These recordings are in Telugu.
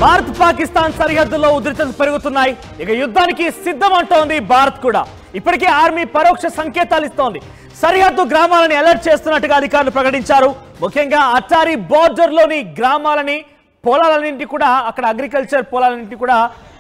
భారత్ పాకిస్తాన్ సరిహద్దుల్లో ఉద్రిక్తతలు పెరుగుతున్నాయి. ఇక యుద్ధానికి సిద్ధం అంటోంది భారత్ కూడా. ఇప్పటికే ఆర్మీ పరోక్ష సంకేతాలు ఇస్తోంది. సరిహద్దు గ్రామాలని అలర్ట్ చేస్తున్నట్టుగా అధికారులు ప్రకటించారు. ముఖ్యంగా అటారీ బోర్డర్ లోని గ్రామాలని, పొలాలన్నింటి కూడా, అక్కడ అగ్రికల్చర్ పొలాలన్నింటి కూడా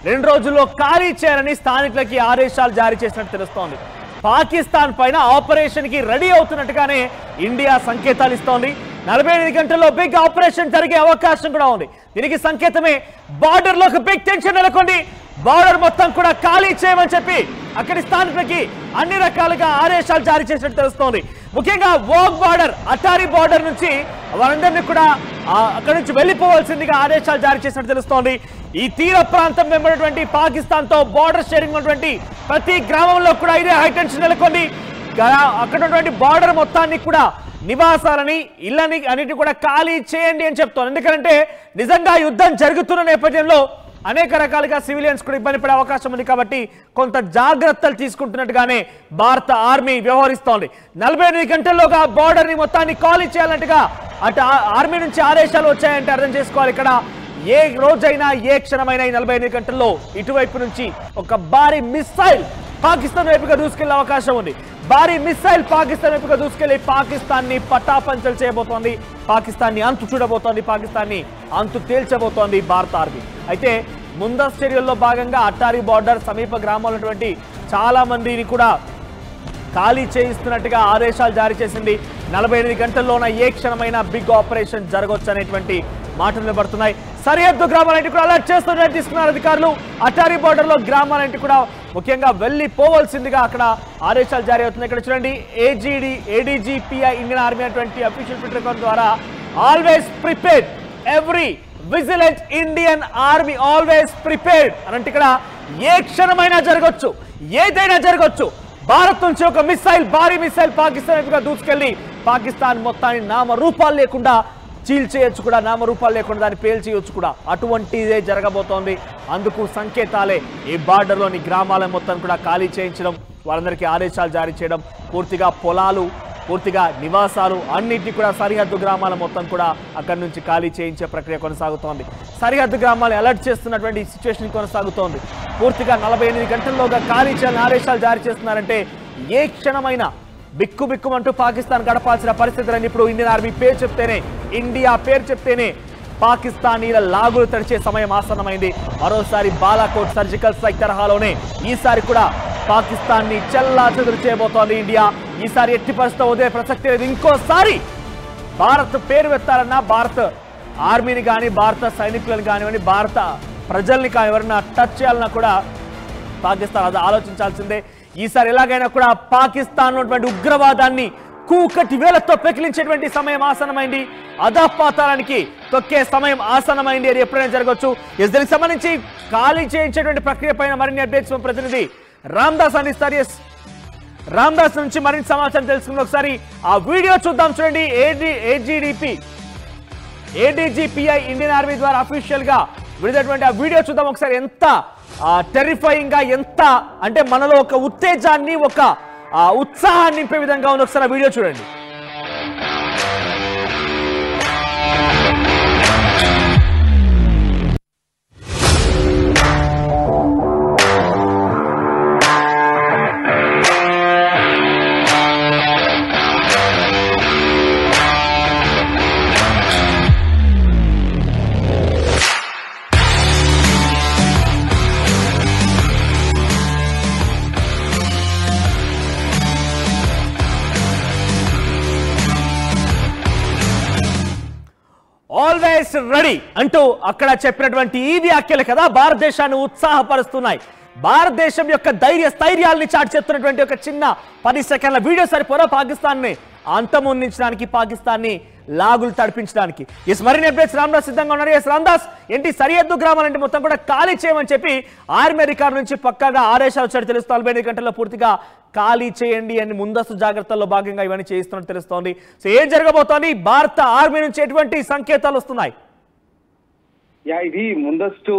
2 రోజుల్లో ఖాళీ చేయాలని స్థానికులకి ఆదేశాలు జారీ చేసినట్టు తెలుస్తోంది. పాకిస్తాన్ పైన ఆపరేషన్ కి రెడీ అవుతున్నట్టుగానే ఇండియా సంకేతాలు ఇస్తోంది. 48 గంటల్లో బిగ్ ఆపరేషన్ జరిగే అవకాశం కూడా ఉంది. దీనికి సంకేతమే బార్డర్ లో ఒక బిగ్ టెన్షన్ నెలకొంది. బార్డర్ మొత్తం కూడా ఖాళీ చేయమని చెప్పి అక్కడి స్థానికులకి అన్ని రకాలుగా ఆదేశాలు జారీ చేసినట్టు తెలుస్తోంది. ముఖ్యంగా వాగ్ బార్డర్, అటారీ బార్డర్ నుంచి వారందరినీ కూడా అక్కడి నుంచి వెళ్ళిపోవాల్సిందిగా ఆదేశాలు జారీ చేసినట్టు తెలుస్తోంది. ఈ తీర ప్రాంతం వెంబడినటువంటి పాకిస్తాన్ తో బార్డర్ షేరింగ్ ఉన్నటువంటి ప్రతి గ్రామంలో కూడా ఇదే హై టెన్షన్ నెలకొంది. అక్కడ ఉన్నటువంటి బార్డర్ మొత్తాన్ని కూడా నివాసాలని, ఇళ్ళని అన్నిటి కూడా ఖాళీ చేయండి అని చెప్తోంది. ఎందుకంటే నిజంగా యుద్ధం జరుగుతున్న నేపథ్యంలో అనేక రకాలుగా సివిలియన్స్ కూడా ఇబ్బంది పడే అవకాశం ఉంది. కాబట్టి కొంత జాగ్రత్తలు తీసుకుంటున్నట్టుగానే భారత ఆర్మీ వ్యవహరిస్తోంది. 48 గంటల్లోగా బార్డర్ ని మొత్తాన్ని ఖాళీ చేయాలంటగా అటు ఆర్మీ నుంచి ఆదేశాలు వచ్చాయంటే అర్థం చేసుకోవాలి. ఇక్కడ ఏ రోజైనా, ఏ క్షణమైనా ఈ 48 గంటల్లో ఇటువైపు నుంచి ఒక భారీ మిస్సైల్ పాకిస్తాన్ వైపుగా దూసుకెళ్లే అవకాశం ఉంది. భారీ మిస్సైల్ పాకిస్తాన్ వైపుగా దూసుకెళ్లి పాకిస్తాన్ ని పటాపంచలు చేయబోతోంది. పాకిస్తాన్ ని అంతు చూడబోతోంది. పాకిస్తాన్ ని అంతు తేల్చబోతోంది భారత ఆర్మీ. అయితే ముందస్తు చర్యల్లో భాగంగా అటారీ బార్డర్ సమీప గ్రామాలు ఉన్నటువంటి చాలా మందిని కూడా ఖాళీ చేయిస్తున్నట్టుగా ఆదేశాలు జారీ చేసింది. 48 గంటల్లోన ఏ క్షణమైనా బిగ్ ఆపరేషన్ జరగవచ్చు అనేటువంటి మాటలు వినబడుతున్నాయి. సరిహద్దు గ్రామాలంటే కూడా అలర్ట్ చేస్తున్నట్టు తీసుకున్నారు అధికారులు. అటారీ బార్డర్ లో గ్రామాలంటే కూడా ముఖ్యంగా వెళ్ళిపోవాల్సిందిగా అక్కడ ఆదేశాలు జారీ అవుతున్నాయి. ఇక్కడ చూడండి, ADGPI ఇండియన్ ఆర్మీ అటువంటి అఫీషియల్ ట్విట్టర్ అకౌంట్ ద్వారా always prepared, every vigilant Indian army always prepared అంటే ఇక్కడ ఏ క్షణమైనా జరగవచ్చు, ఏదైనా జరగవచ్చు. భారత్ నుంచి ఒక మిసైల్, భారీ మిసైల్ పాకిస్తాన్ వైపుగా దూసుకెళ్లి పాకిస్తాన్ మొత్తాన్ని నామరూపాలు లేకుండా చీల్చేయచ్చు కూడా, నామరూపాలు లేకుండా దాన్ని పేల్చేయచ్చు కూడా. అటువంటిదే జరగబోతోంది. అందుకు సంకేతాలే ఈ బార్డర్లోని గ్రామాలను మొత్తం కూడా ఖాళీ చేయించడం, వాళ్ళందరికీ ఆదేశాలు జారీ చేయడం, పూర్తిగా పొలాలు, పూర్తిగా నివాసాలు అన్నింటినీ కూడా సరిహద్దు గ్రామాల మొత్తం కూడా అక్కడి నుంచి ఖాళీ చేయించే ప్రక్రియ కొనసాగుతోంది. సరిహద్దు గ్రామాలను అలర్ట్ చేస్తున్నటువంటి సిచ్యువేషన్ కొనసాగుతోంది. పూర్తిగా 48 గంటల్లోగా ఖాళీ చేయాలని ఆదేశాలు జారీ చేస్తున్నారంటే ఏ క్షణమైనా బిక్కుబిక్కుమంటూ పాకిస్తాన్ గడపాల్సిన పరిస్థితులని ఇప్పుడు ఇండియన్ ఆర్మీ పేరు చెప్తేనే, ఇండియా పేరు చెప్తేనే పాకిస్తానీల లాగులు తడిచే సమయం ఆసన్నమైంది. మరోసారి బాలాకోట్ సర్జికల్ స్ట్రైక్ తరహాలోనే ఈసారి కూడా పాకిస్తాన్ ని చెల్లాచెదురు చేయబోతోంది ఇండియా. ఈసారి ఎట్టి పరిస్థితిలో వదిలే ప్రసక్తి లేదు. ఇంకోసారి భారత్ పేరు ఎత్తాలన్నా, భారత ఆర్మీని కానీ, భారత సైనికులను కానివ్వండి, భారత ప్రజల్ని కానీ ఎవరైనా టచ్ చేయాలన్నా కూడా పాకిస్తాన్ అది ఆలోచించాల్సిందే. ఈసారి ఎలాగైనా కూడా పాకిస్తాన్ ఉన్నటువంటి ఉగ్రవాదాన్ని కూకటి వేలతో పెకిలించేటువంటి సమయం ఆసనమైంది. అధపాతాళానికి తొక్కే సమయం ఆసనమైంది. అది ఎప్పుడైనా జరగవచ్చు. దీనికి సంబంధించి ఖాళీ చేయించేటువంటి ప్రక్రియ పైన మరిన్ని అప్డేట్స్ ప్రతినిధి రామ్దాస్ అందిస్తారు. రామ్దాస్ నుంచి మరిన్ని సమాచారం తెలుసుకుని ఒకసారి ఆ వీడియో చూద్దాం. చూడండి, ADGPI ఇండియన్ ఆర్మీ ద్వారా అఫీషియల్ గా విడుదలైనటువంటి ఆ వీడియో చూద్దాం ఒకసారి. ఎంత టెరిఫైయింగ్ గా, ఎంత అంటే మనలో ఒక ఉత్తేజాన్ని, ఒక ఉత్సాహాన్ని నింపే విధంగా ఉంది. ఒకసారి ఆ వీడియో చూడండి. ఆల్వేస్ రెడీ అంటూ అక్కడ చెప్పినటువంటి ఈ వ్యాఖ్యలు కదా భారతదేశాన్ని ఉత్సాహపరుస్తున్నాయి. భారతదేశం యొక్క స్థైర్యాల్ని చాటి చెప్తున్నటువంటి ఒక చిన్న 10 సెకండ్ల వీడియో సరిపోరా పాకిస్తాన్ ని అంతమొందించడానికి, పాకిస్తాన్ ని లాగులు తడిపించడానికి. మరిన్ని అప్డేట్స్ రామ్దాస్ సిద్ధంగా ఉన్నారు. రామ్దాస్, ఏంటి సరిహద్దు గ్రామాలంటే మొత్తం కూడా ఖాళీ చేయమని చెప్పి ఆర్మీ అధికారుల నుంచి పక్కాగా ఆదేశాలు వచ్చాడు తెలుస్తూ. 48 గంటల్లో పూర్తిగా ఖాళీ చేయండి అని ముందస్తు జాగ్రత్తల్లో భాగంగా ఇవన్నీ చేయిస్తున్నట్టు తెలుస్తోంది. సో ఏం జరగబోతోంది? భారత ఆర్మీ నుంచి ఎటువంటి సంకేతాలు వస్తున్నాయి? ఇది ముందస్తు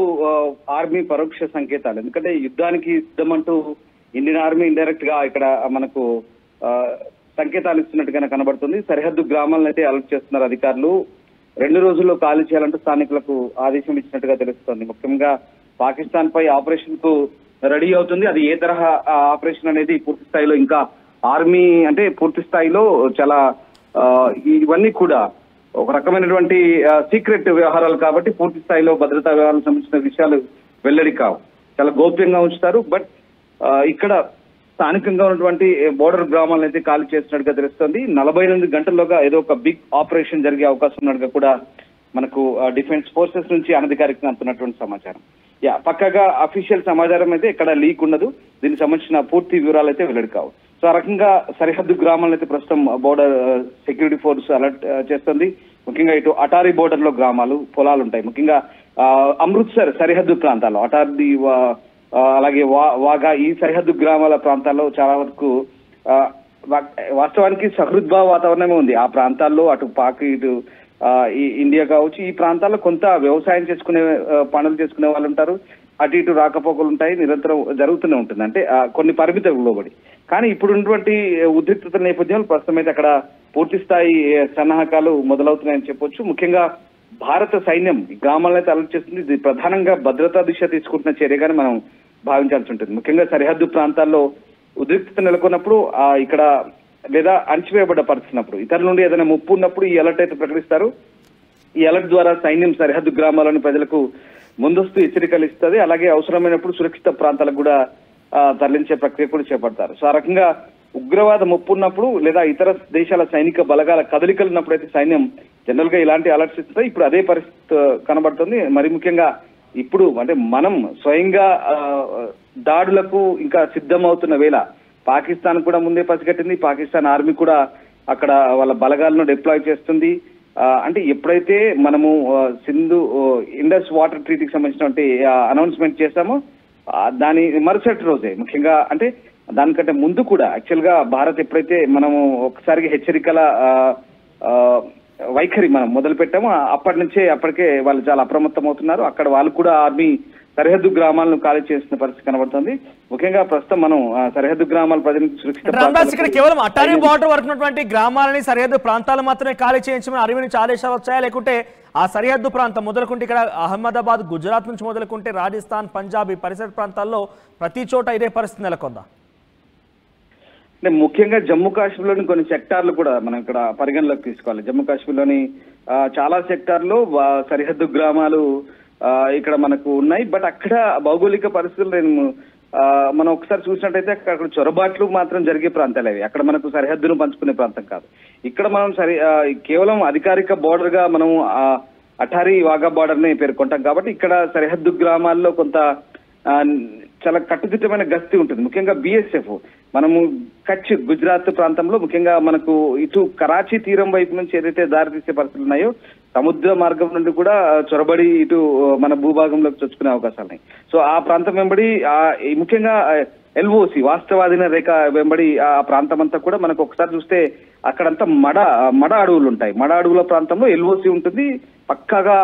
ఆర్మీ పరోక్ష సంకేతాలు. ఎందుకంటే యుద్ధానికి సిద్ధమంటూ ఇండియన్ ఆర్మీ ఇండైరెక్ట్ గా ఇక్కడ మనకు సంకేతాలు ఇస్తున్నట్టుగా కనబడుతుంది. సరిహద్దు గ్రామాలను అయితే అలర్ట్ చేస్తున్నారు అధికారులు. 2 రోజుల్లో ఖాళీ చేయాలంటూ స్థానికులకు ఆదేశం ఇచ్చినట్టుగా తెలుస్తోంది. ముఖ్యంగా పాకిస్తాన్ పై ఆపరేషన్ కు రెడీ అవుతుంది. అది ఏ తరహా ఆపరేషన్ అనేది పూర్తి స్థాయిలో ఇంకా ఆర్మీ అంటే పూర్తి స్థాయిలో చాలా ఇవన్నీ కూడా ఒక రకమైనటువంటి సీక్రెట్ వ్యవహారాలు కాబట్టి పూర్తి స్థాయిలో భద్రతా వ్యవహారాలకు సంబంధించిన విషయాలు వెల్లడి కావు, చాలా గోప్యంగా ఉంచుతారు. బట్ ఇక్కడ స్థానికంగా ఉన్నటువంటి బోర్డర్ గ్రామాలను అయితే ఖాళీ చేస్తున్నట్టుగా తెలుస్తోంది. 48 గంటల్లోగా ఏదో ఒక బిగ్ ఆపరేషన్ జరిగే అవకాశం ఉన్నట్టుగా కూడా మనకు డిఫెన్స్ ఫోర్సెస్ నుంచి అనధికారికంగా అందుతున్నటువంటి సమాచారం. పక్కగా అఫీషియల్ సమాచారం అయితే ఇక్కడ లీక్ ఉండదు. దీనికి సంబంధించిన పూర్తి వివరాలు అయితే వెల్లడి కావు. సో ఆ రకంగా సరిహద్దు గ్రామాలను అయితే ప్రస్తుతం బోర్డర్ సెక్యూరిటీ ఫోర్స్ అలర్ట్ చేస్తుంది. ముఖ్యంగా ఇటు అటారీ బోర్డర్ లో గ్రామాలు, పొలాలు ఉంటాయి. ముఖ్యంగా అమృత్సర్ సరిహద్దు ప్రాంతాల్లో అటారీ అలాగే వాగా ఈ సరిహద్దు గ్రామాల ప్రాంతాల్లో చాలా వరకు వాస్తవానికి సహృద్భావ వాతావరణమే ఉంది. ఆ ప్రాంతాల్లో అటు పాక్ ఇటు ఈ ఇండియా కావచ్చు, ఈ ప్రాంతాల్లో కొంత వ్యవసాయం చేసుకునే పనులు చేసుకునే వాళ్ళు ఉంటారు. అటు ఇటు రాకపోకలు ఉంటాయి, నిరంతరం జరుగుతూనే ఉంటుంది. అంటే కొన్ని పరిమితులకు లోబడి. కానీ ఇప్పుడు ఉన్నటువంటి ఉద్రిక్తత నేపథ్యంలో ప్రస్తుతం అయితే అక్కడ పూర్తి స్థాయి సన్నాహకాలు మొదలవుతున్నాయని చెప్పొచ్చు. ముఖ్యంగా భారత సైన్యం ఈ గ్రామాలను అయితే అలర్ట్ చేస్తుంది. ఇది ప్రధానంగా భద్రతా దిశ తీసుకుంటున్న చర్యగానే మనం భావించాల్సి ఉంటుంది. ముఖ్యంగా సరిహద్దు ప్రాంతాల్లో ఉద్రిక్తత నెలకొన్నప్పుడు ఇక్కడ లేదా అణచివేయబడ్డ పరిస్థితున్నప్పుడు, ఇతరుల నుండి ఏదైనా ముప్పు ఉన్నప్పుడు ఈ అలర్ట్ అయితే ప్రకటిస్తారు. ఈ అలర్ట్ ద్వారా సైన్యం సరిహద్దు గ్రామాల్లోని ప్రజలకు ముందస్తు హెచ్చరికలు ఇస్తుంది. అలాగే అవసరమైనప్పుడు సురక్షిత ప్రాంతాలకు కూడా తరలించే ప్రక్రియ కూడా చేపడతారు. సో ఆ రకంగా ఉగ్రవాద ముప్పు ఉన్నప్పుడు లేదా ఇతర దేశాల సైనిక బలగాల కదలికలు ఉన్నప్పుడు అయితే సైన్యం జనరల్ గా ఇలాంటి అలర్ట్స్ ఇస్తుంది. ఇప్పుడు అదే పరిస్థితి కనబడుతుంది. మరి ముఖ్యంగా ఇప్పుడు అంటే మనం స్వయంగా దాడులకు ఇంకా సిద్ధమవుతున్న వేళ పాకిస్తాన్ కూడా ముందే పసిగట్టింది. పాకిస్తాన్ ఆర్మీ కూడా అక్కడ వాళ్ళ బలగాలను డిప్లాయ్ చేస్తుంది. అంటే ఎప్పుడైతే మనము ఇండస్ వాటర్ ట్రీటీకి సంబంధించినటువంటి అనౌన్స్మెంట్ చేశామో దాని మరుసటి రోజే ముఖ్యంగా అంటే దానికంటే ముందు కూడా యాక్చువల్ గా భారత్ ఎప్పుడైతే మనము ఒకసారిగా హెచ్చరికల వైఖరి మనం మొదలు పెట్టామో అప్పటికే వాళ్ళు చాలా అప్రమత్తం అవుతున్నారు. అక్కడ వాళ్ళు కూడా ఆర్మీ సరిహద్దు గ్రామాలను ఖాళీ చేసిన పరిస్థితి కనబడుతుంది. ముఖ్యంగా ప్రస్తుతం మనం సరిహద్దు గ్రామాల ప్రజలకు సురక్షిత కేవలం అటారీ బార్డర్ వరకు ఉన్నటువంటి గ్రామాలని సరిహద్దు ప్రాంతాలు మాత్రమే ఖాళీ చేయించమని ఆర్మీ నుంచి ఆదేశాలు వచ్చాయా, లేకుంటే ఆ సరిహద్దు ప్రాంతం మొదలుకుంటే ఇక్కడ అహ్మదాబాద్, గుజరాత్ నుంచి మొదలుకుంటే రాజస్థాన్, పంజాబ్ ఈ పరిసర ప్రాంతాల్లో ప్రతి చోట ఇదే పరిస్థితి నెలకొందా? అంటే ముఖ్యంగా జమ్మూ కాశ్మీర్లోని కొన్ని సెక్టార్లు కూడా మనం ఇక్కడ పరిగణలోకి తీసుకోవాలి. జమ్మూ కాశ్మీర్లోని చాలా సెక్టార్లు సరిహద్దు గ్రామాలు ఇక్కడ మనకు ఉన్నాయి. బట్ అక్కడ భౌగోళిక పరిస్థితులు మనం ఒకసారి చూసినట్టయితే అక్కడ చొరబాట్లు మాత్రం జరిగే ప్రాంతాలు అవి. అక్కడ మనకు సరిహద్దును పంచుకునే ప్రాంతం కాదు. ఇక్కడ మనం కేవలం అధికారిక బోర్డర్ గా మనం అటారీ వాగా బార్డర్ ని పేర్కొంటాం. కాబట్టి ఇక్కడ సరిహద్దు గ్రామాల్లో కొంత చాలా కట్టుదిట్టమైన గస్తీ ఉంటుంది. ముఖ్యంగా బిఎస్ఎఫ్ మనము కచ్ గుజరాత్ ప్రాంతంలో ముఖ్యంగా మనకు ఇటు కరాచీ తీరం వైపు నుంచి ఏదైతే దారితీసే పరిస్థితులు ఉన్నాయో సముద్ర మార్గం నుండి కూడా చొరబడి ఇటు మన భూభాగంలోకి చొచ్చుకునే అవకాశాలు ఉన్నాయి. సో ఆ ప్రాంతం వెంబడి ముఖ్యంగా ఎల్ఓసి వాస్తవాధీన రేఖ వెంబడి ఆ ప్రాంతం అంతా కూడా మనకు ఒకసారి చూస్తే అక్కడంతా మడ అడవులు ఉంటాయి. మడ అడవుల ప్రాంతంలో ఎల్ఓసి ఉంటుంది, పక్కాగా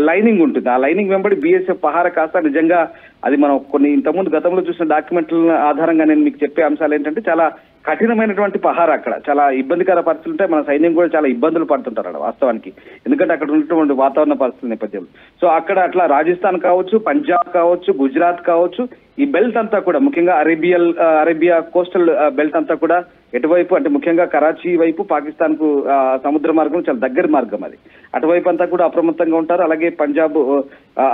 లైనింగ్ ఉంటుంది. ఆ లైనింగ్ వెంబడి బిఎస్ఎఫ్ పహార కాస్త నిజంగా అది మనం కొన్ని ఇంతకుముందు గతంలో చూసిన డాక్యుమెంట్ల ఆధారంగా నేను మీకు చెప్పే అంశాలు ఏంటంటే చాలా కఠినమైనటువంటి పహార, అక్కడ చాలా ఇబ్బందికర పరిస్థితులు ఉంటాయి. మన సైన్యం కూడా చాలా ఇబ్బందులు పడుతుంటారు అక్కడ వాస్తవానికి, ఎందుకంటే అక్కడ ఉన్నటువంటి వాతావరణ పరిస్థితుల నేపథ్యంలో. సో అక్కడ అట్లా రాజస్థాన్ కావచ్చు, పంజాబ్ కావచ్చు, గుజరాత్ కావచ్చు, ఈ బెల్ట్ అంతా కూడా ముఖ్యంగా అరేబియా కోస్టల్ బెల్ట్ అంతా కూడా ఎటువైపు అంటే ముఖ్యంగా కరాచీ వైపు పాకిస్తాన్ కు సముద్ర మార్గం చాలా దగ్గర మార్గం అది. అటువైపు అంతా కూడా అప్రమత్తంగా ఉంటారు. అలాగే పంజాబ్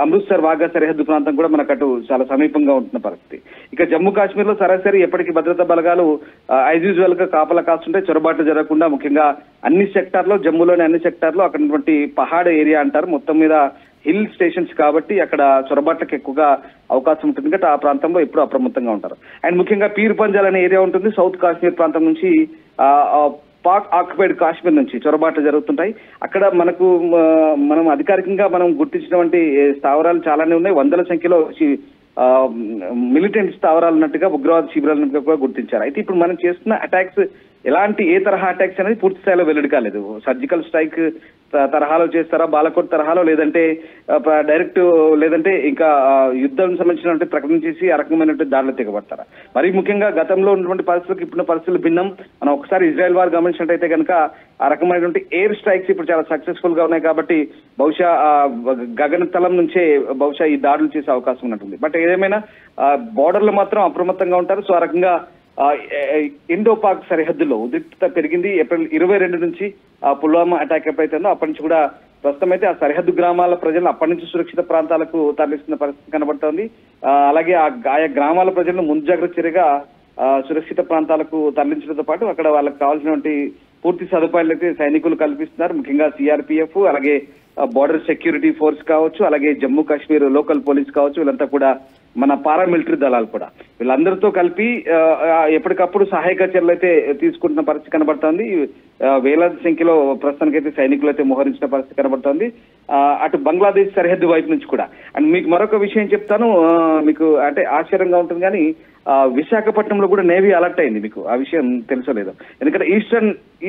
అమృత్సర్ వాగా సరిహద్దు ప్రాంతం కూడా మనకు అటు చాలా సమీపంగా ఉంటున్న పరిస్థితి. ఇక జమ్మూ కాశ్మీర్ లో సరాసరి ఎప్పటికీ భద్రతా బలగాలు యాజ్ యూజువల్ గా కాపలా కాస్తుంటే చొరబాట్లు జరగకుండా ముఖ్యంగా అన్ని సెక్టార్లో జమ్మూలోని అన్ని సెక్టార్లో అక్కడ పహాడ్ ఏరియా అంటారు, మొత్తం మీద హిల్ స్టేషన్స్ కాబట్టి అక్కడ చొరబాట్లకు ఎక్కువగా అవకాశం ఉంటుంది. కాబట్టి ఆ ప్రాంతంలో ఎప్పుడు అప్రమత్తంగా ఉంటారు. అండ్ ముఖ్యంగా పీర్ పంజాల్ అనే ఏరియా ఉంటుంది. సౌత్ కాశ్మీర్ ప్రాంతం నుంచి పాక్ ఆక్యుపైడ్ కాశ్మీర్ నుంచి చొరబాట్లు జరుగుతుంటాయి. అక్కడ మనం అధికారికంగా మనం గుర్తించినటువంటి స్థావరాలు చాలానే ఉన్నాయి. వందల సంఖ్యలో మిలిటెంట్ స్థావరాలు ఉన్నట్టుగా, ఉగ్రవాద శిబిరాలు ఉన్నట్టుగా కూడా గుర్తించారు. అయితే ఇప్పుడు మనం చేస్తున్న అటాక్స్ ఎలాంటి ఏ తరహా అటాక్స్ అనేది పూర్తి స్థాయిలో వెల్లడి కాలేదు. సర్జికల్ స్ట్రైక్ తరహాలో చేస్తారా, బాలకోట్ తరహాలో, లేదంటే డైరెక్ట్, లేదంటే ఇంకా యుద్ధం సంబంధించిన ప్రకటన చేసి ఆ రకమైనటువంటి దాడులు తెగబడతారా? మరీ ముఖ్యంగా గతంలో ఉన్నటువంటి పరిస్థితులకు ఇప్పుడున్న పరిస్థితులు భిన్నం. మనం ఒకసారి ఇజ్రాయెల్ వారు గమనించినట్టయితే కనుక ఆ రకమైనటువంటి ఎయిర్ స్ట్రైక్స్ ఇప్పుడు చాలా సక్సెస్ఫుల్ గా ఉన్నాయి కాబట్టి బహుశా గగనతలం నుంచే బహుశా ఈ దాడులు చేసే అవకాశం ఉన్నట్టుంది. బట్ ఏదేమైనా బోర్డర్లు మాత్రం అప్రమత్తంగా ఉంటారు. సో ఆ రకంగా ఇండో పాక్ సరిహద్దుల్లో ఉద్రిక్తత పెరిగింది. ఏప్రిల్ 22 నుంచి పుల్వామా అటాక్ ఎప్పుడైతుందో అప్పటి నుంచి కూడా ప్రస్తుతం అయితే ఆ సరిహద్దు గ్రామాల ప్రజలను అప్పటి నుంచి సురక్షిత ప్రాంతాలకు తరలిస్తున్న పరిస్థితి కనబడుతోంది. అలాగే ఆయా గ్రామాల ప్రజలను ముందు జాగ్రత్త చర్యగా సురక్షిత ప్రాంతాలకు తరలించడంతో పాటు అక్కడ వాళ్ళకి కావాల్సినటువంటి పూర్తి సదుపాయాలు అయితే సైనికులు కల్పిస్తున్నారు. ముఖ్యంగా సిఆర్పిఎఫ్, అలాగే బార్డర్ సెక్యూరిటీ ఫోర్స్ కావచ్చు, అలాగే జమ్మూ కాశ్మీర్ లోకల్ పోలీస్ కావచ్చు, వీళ్ళంతా కూడా మన పారామిలిటరీ దళాలు కూడా వీళ్ళందరితో కలిపి ఎప్పటికప్పుడు సహాయక చర్యలు అయితే తీసుకుంటున్న పరిస్థితి కనబడుతోంది. వేలాది సంఖ్యలో ప్రస్తుతానికైతే సైనికులు అయితే మోహరించిన పరిస్థితి కనబడుతోంది. అటు బంగ్లాదేశ్ సరిహద్దు వైపు నుంచి కూడా. అండ్ మీకు మరొక విషయం చెప్తాను, మీకు అంటే ఆశ్చర్యంగా ఉంటుంది కానీ విశాఖపట్నంలో కూడా నేవీ అలర్ట్ అయింది. మీకు ఆ విషయం తెలుసో లేదో? ఎందుకంటే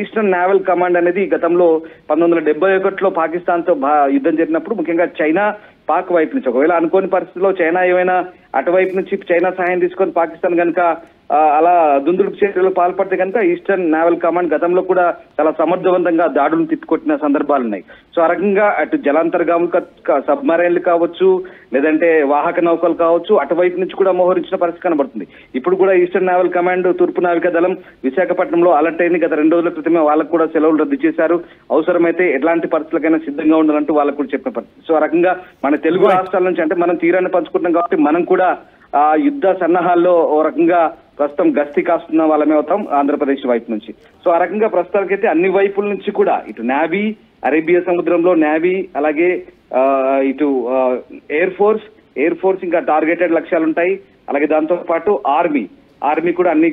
ఈస్టర్న్ నావల్ కమాండ్ అనేది గతంలో 1971లో పాకిస్తాన్ తో యుద్ధం జరిగినప్పుడు ముఖ్యంగా చైనా పాక్ వైపు నుంచి ఒకవేళ అనుకోని పరిస్థితుల్లో చైనా ఏమైనా అటువైపు నుంచి చైనా సహాయం తీసుకొని పాకిస్తాన్ కనుక అలా దుందుడుకు చర్యలు పాల్పడితే కనుక ఈస్టర్న్ నావల్ కమాండ్ గతంలో కూడా చాలా సమర్థవంతంగా దాడులను తిప్పికొట్టిన సందర్భాలు ఉన్నాయి. సో ఆ రకంగా అటు జలాంతర్గాములు సబ్మరైన్లు కావచ్చు, లేదంటే వాహక నౌకలు కావచ్చు, అటువైపు నుంచి కూడా మోహరించిన పరిస్థితి కనబడుతుంది. ఇప్పుడు కూడా ఈస్టర్న్ నావల్ కమాండ్ తూర్పు నావికా దళం విశాఖపట్నంలో అలర్ట్ అయింది. గత 2 రోజుల క్రితమే వాళ్ళకు కూడా సెలవులు రద్దు చేశారు. అవసరమైతే ఎలాంటి పరిస్థితులకైనా సిద్ధంగా ఉండాలంటూ వాళ్ళకు కూడా చెప్పిన పరిస్థితి. సో ఆ రకంగా మన తెలుగు రాష్ట్రాల నుంచి అంటే మనం తీరాన్ని పంచుకుంటున్నాం కాబట్టి మనం కూడా ఆ యుద్ధ సన్నాహాల్లో ఓ రకంగా ప్రస్తుతం గస్తీ కాస్తున్న వాళ్ళమే అవుతాం ఆంధ్రప్రదేశ్ వైపు నుంచి. సో ఆ రకంగా ప్రస్తుతానికైతే అన్ని వైపుల నుంచి కూడా ఇటు నేవీ, అరేబియా సముద్రంలో నేవీ, అలాగే ఇటు ఎయిర్ ఫోర్స్ ఇంకా టార్గెటెడ్ లక్ష్యాలు ఉంటాయి. అలాగే దాంతో పాటు ఆర్మీ కూడా అన్ని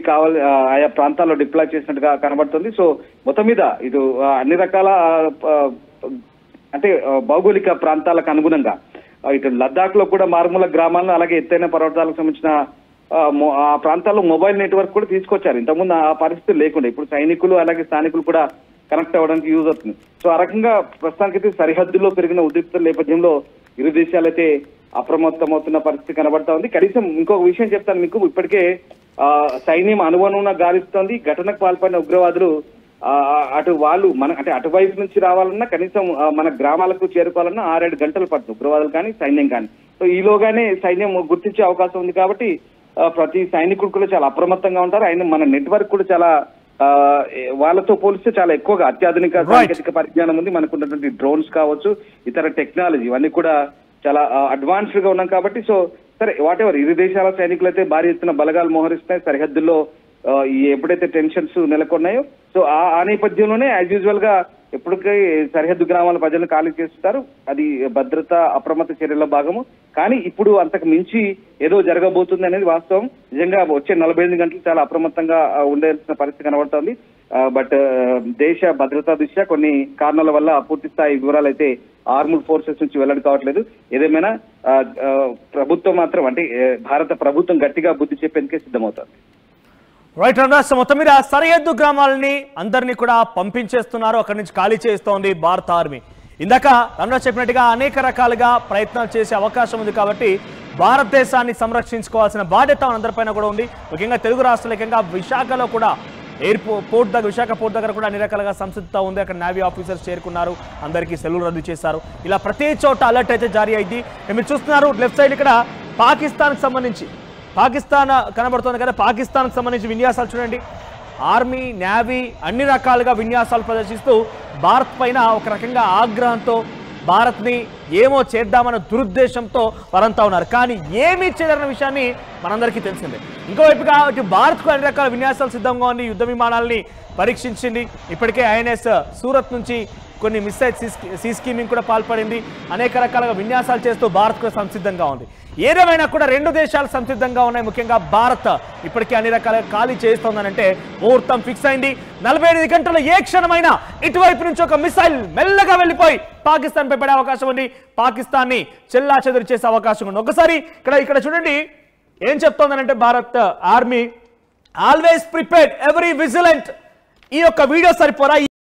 ఆయా ప్రాంతాల్లో డిప్లాయ్ చేసినట్టుగా కనబడుతుంది. సో మొత్తం మీద ఇటు అన్ని రకాల అంటే భౌగోళిక ప్రాంతాలకు అనుగుణంగా ఇటు లద్దాఖ్ లో కూడా మారుమూల గ్రామాలను, అలాగే ఎత్తైన పర్వతాలకు సంబంధించిన ఆ ప్రాంతాల్లో మొబైల్ నెట్వర్క్ కూడా తీసుకొచ్చారు. ఇంతకుముందు ఆ పరిస్థితి లేకుండా ఇప్పుడు సైనికులు అలాగే స్థానికులు కూడా కనెక్ట్ అవ్వడానికి యూజ్ అవుతుంది. సో ఆ రకంగా ప్రస్తుతానికైతే సరిహద్దుల్లో పెరిగిన ఉద్రిక్తత నేపథ్యంలో ఇరు దేశాలైతే అప్రమత్తమవుతున్న పరిస్థితి కనబడతా ఉంది. కనీసం ఇంకొక విషయం చెప్తాను మీకు, ఇప్పటికే సైన్యం అనువనువున గాలిస్తోంది. ఘటనకు పాల్పడిన ఉగ్రవాదులు అటు వాళ్ళు అంటే అటువైపు నుంచి రావాలన్నా కనీసం మన గ్రామాలకు చేరుకోవాలన్నా 6-7 గంటలు పడుతుంది ఉగ్రవాదులు కానీ సైన్యం కానీ. సో ఈలోగానే సైన్యం గుర్తించే అవకాశం ఉంది కాబట్టి ప్రతి సైనికుడు కూడా చాలా అప్రమత్తంగా ఉంటారు. ఆయన మన నెట్వర్క్ కూడా చాలా వాళ్ళతో పోలిస్తే చాలా ఎక్కువగా అత్యాధునిక సాంకేతిక పరిజ్ఞానం ఉంది. మనకున్నటువంటి డ్రోన్స్ కావచ్చు, ఇతర టెక్నాలజీ ఇవన్నీ కూడా చాలా అడ్వాన్స్డ్ గా ఉన్నాం కాబట్టి. సో సరే వాట్ ఎవర్, ఇరు దేశాల సైనికులు అయితే భారీ ఎత్తున బలగాలు మోహరిస్తున్నాయి సరిహద్దుల్లో ఎప్పుడైతే టెన్షన్స్ నెలకొన్నాయో. సో ఆ నేపథ్యంలోనే యాజ్ యూజువల్ గా ఎప్పటికీ సరిహద్దు గ్రామాల ప్రజలను ఖాళీ చేస్తారు. అది భద్రత అప్రమత్త చర్యల భాగము. కానీ ఇప్పుడు అంతకు మించి ఏదో జరగబోతుంది అనేది వాస్తవం. నిజంగా వచ్చే 48 గంటలు చాలా అప్రమత్తంగా ఉండాల్సిన పరిస్థితి కనబడుతోంది. బట్ దేశ భద్రతా దృష్ట్యా కొన్ని కారణాల వల్ల పూర్తి స్థాయి వివరాలు అయితే ఆర్మ్డ్ ఫోర్సెస్ నుంచి వెల్లడి కావట్లేదు. ఏదేమైనా ప్రభుత్వం మాత్రం అంటే భారత ప్రభుత్వం గట్టిగా బుద్ధి చెప్పేందుకే సిద్ధమవుతోంది. రైట్ రమణాస్, మొత్తం మీద సరిహద్దు గ్రామాలని అందరినీ కూడా పంపించేస్తున్నారు, అక్కడి నుంచి ఖాళీ చేస్తోంది భారత ఆర్మీ. ఇందాక రమణాస్ చెప్పినట్టుగా అనేక రకాలుగా ప్రయత్నాలు చేసే అవకాశం ఉంది కాబట్టి భారతదేశాన్ని సంరక్షించుకోవాల్సిన బాధ్యత అందరిపైన కూడా ఉంది. ముఖ్యంగా తెలుగు రాష్ట్రాల విశాఖలో కూడా విశాఖ పోర్ట్ దగ్గర కూడా అన్ని రకాలుగా సంసిద్ధత ఉంది. అక్కడ నేవీ ఆఫీసర్స్ చేరుకున్నారు, అందరికీ సెలవులు రద్దు చేశారు. ఇలా ప్రతి చోట అలర్ట్ అయితే జారీ అయింది. మీరు చూస్తున్నారు లెఫ్ట్ సైడ్ ఇక్కడ పాకిస్తాన్కి సంబంధించి పాకిస్తాన్ కనబడుతుంది కదా, పాకిస్తాన్కి సంబంధించి విన్యాసాలు చూడండి. ఆర్మీ, నేవీ అన్ని రకాలుగా విన్యాసాలు ప్రదర్శిస్తూ భారత్ పైన ఒక రకంగా ఆగ్రహంతో భారత్ని ఏమో చేద్దామన్న దురుద్దేశంతో వారంతా ఉన్నారు. కానీ ఏమీ చేయదన్న విషయాన్ని మనందరికీ తెలిసిందే. ఇంకోవైపుగా భారత్కు అన్ని రకాల విన్యాసాలు సిద్ధంగా ఉంది. యుద్ధ విమానాలని పరీక్షించింది. ఇప్పటికే ఐఎన్ఎస్ సూరత్ నుంచి కొన్ని మిస్సైల్ సీ స్కీమింగ్ కూడా పాల్పడింది. అనేక రకాలుగా విన్యాసాలు చేస్తూ భారత్ కూడా సంసిద్ధంగా ఉంది. ఏదేమైనా కూడా రెండు దేశాలు సంసిద్ధంగా ఉన్నాయి. ముఖ్యంగా భారత్ ఇప్పటికీ అన్ని రకాలుగా ఖాళీ చేస్తోందనంటే ముహూర్తం ఫిక్స్ అయింది. 48 గంటలు ఏ క్షణమైనా ఇటువైపు నుంచి ఒక మిసైల్ మెల్లగా వెళ్ళిపోయి పాకిస్తాన్ పై పడే అవకాశం ఉంది. పాకిస్తాన్ని చెల్లా చెదురు చేసే అవకాశం ఉంది. ఒకసారి ఇక్కడ చూడండి ఏం చెప్తోందనంటే Bharat army always prepared, every vigilant. ఈ యొక్క వీడియో సరిపోరా?